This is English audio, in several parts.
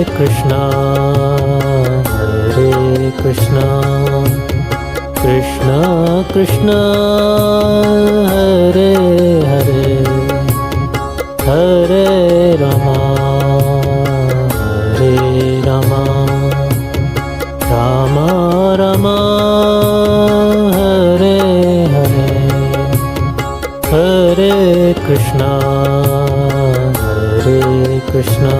Krishna Hare Krishna Krishna Krishna Hare Hare Hare Rama Hare Rama Rama Rama Hare Hare Hare Krishna Hare Krishna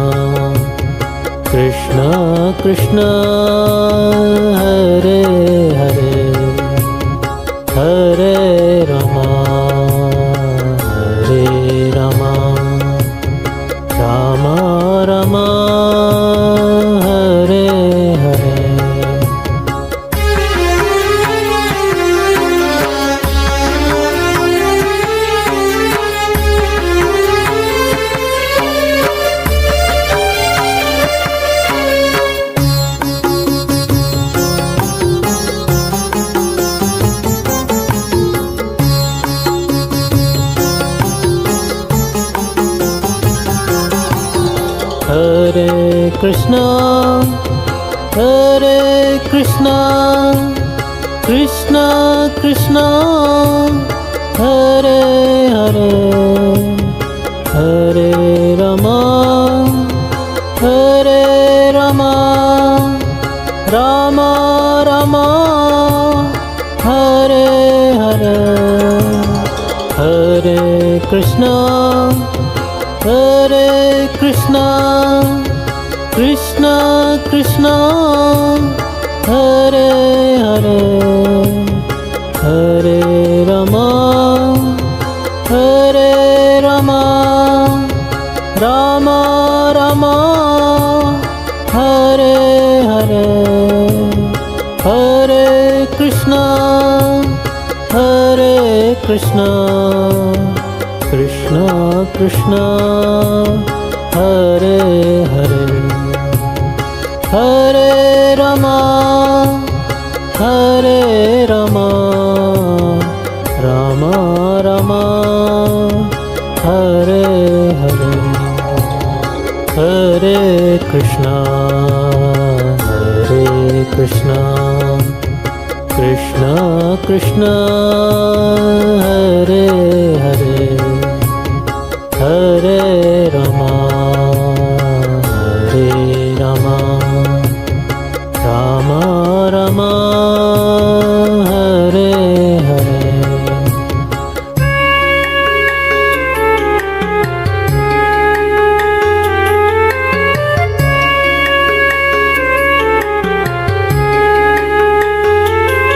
Krishna Krishna Hare Hare Hare Rama Hare Rama Rama Rama Hare Hare Hare Krishna Krishna Krishna Hare Hare Hare Rama Rama Rama Hare Hare Hare Krishna Krishna Krishna Hare Hare Hare Rama Rama Rama Hare Hare Hare Krishna Krishna Krishna Hare Hare Hare Rama Rama Rama Hare Hare Hare Krishna Krishna Krishna Hare Hare Hare Rama Rama Rama Hare Hare Hare Krishna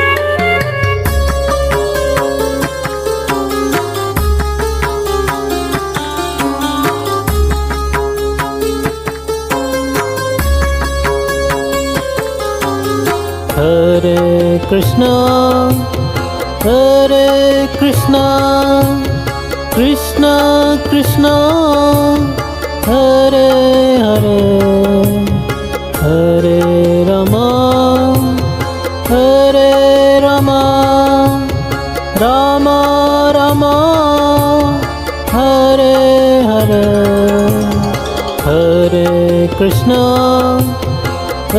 Krishna Krishna Hare Hare Hare Rama Rama Rama Hare Hare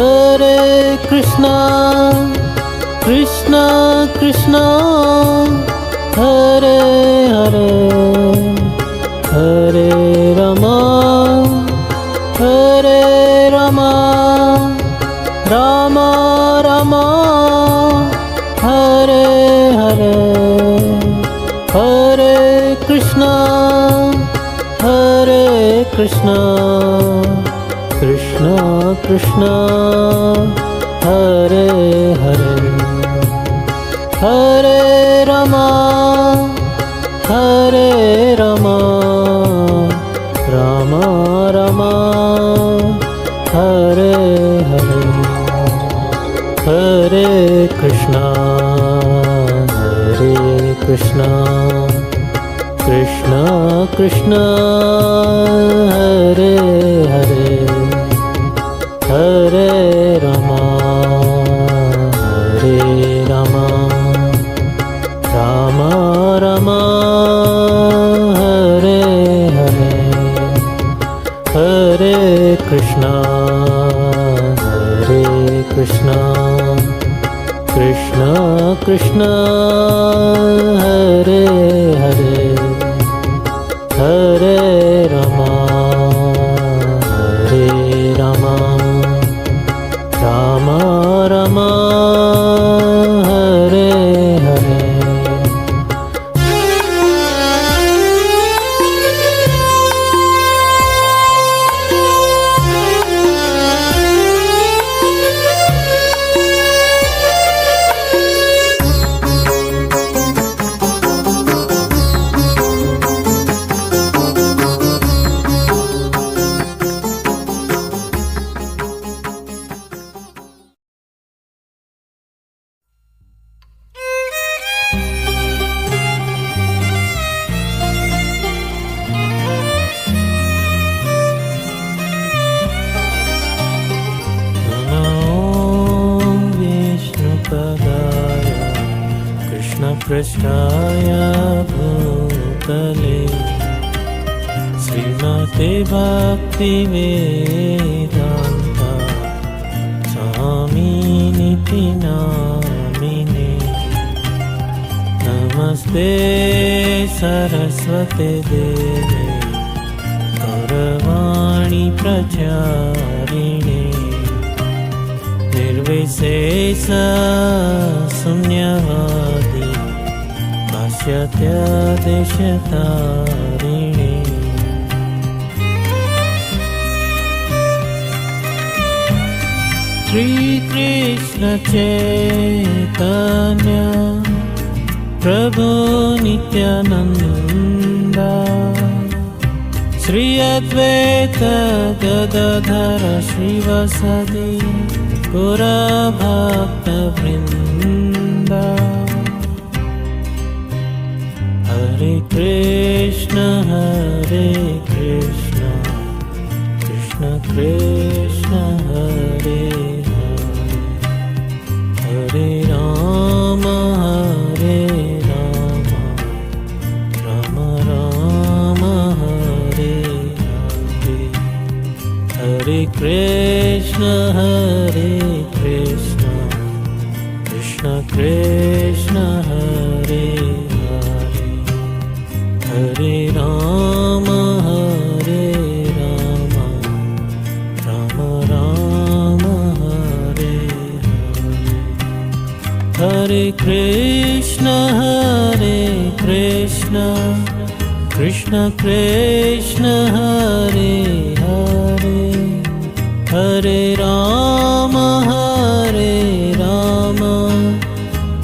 Hare Krishna Krishna Krishna Hare Hare Hare Rama Rama Rama Hare Hare Hare Krishna Krishna Krishna Hare Hare Hare Rama Rama Rama Hare Hare Hare Krishna Krishna Krishna Hare Hare Hare Rama Rama Rama Hare Hare Hare Krishna Krishna Hare Hare Hare Rama Hare Rama Rama Rama Hare Hare कृष्णाय भूतले श्रीमते भक्तिवेदान्त स्वामिनिति नामिने नमस्ते सरस्वते देवे गौरवाणी प्रचारिणे निर्विशेष शून्यवादी पाश्चात्यदेशतारिणे श्रीकृष्ण चैतन्य प्रभु Nityanand Shri Advaita Gadadhar श्रीवासदि गौरभक्तवृन्द Hare Krishna Krishna Krishna Hare Hare Hare Rama Rama Rama Hare Hare Hare Krishna Krishna Krishna Hare Hare Rama Rama Rama Hare Hare Hare Krishna Krishna Krishna Hare Hare Hare Rama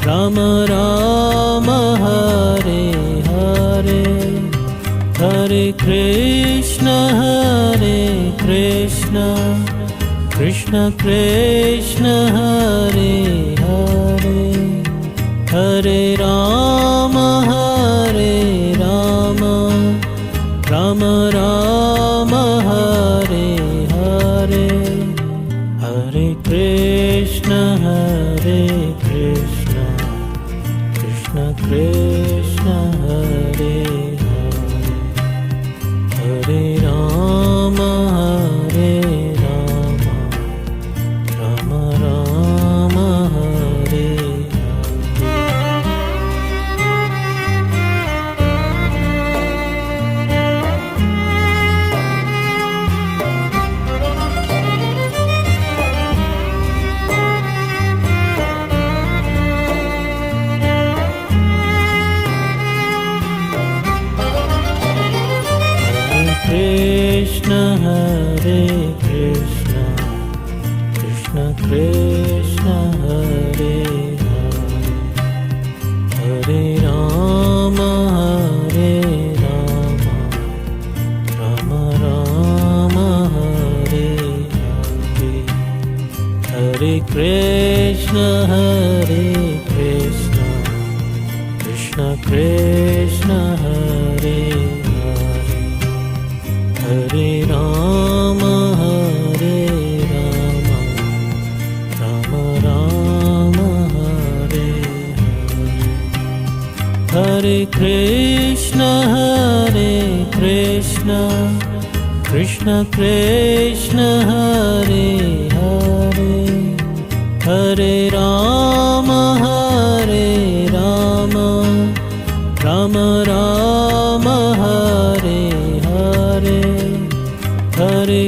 Rama Rama Hare Hare Hare Krishna Krishna Krishna Hare Hare Hare Rama Rama Rama Hare Hare Hare Krishna Krishna Krishna Hare Hare Rama Rama Rama Hare Krishna Hare Krishna Krishna Krishna Hare Hare Hare Rama Rama Rama Hare Hare Hare Krishna Krishna Krishna Hare Hare Rama Rama Rama Hare Hare Hare Krishna Krishna Krishna Hare Hare Hare Rama Ram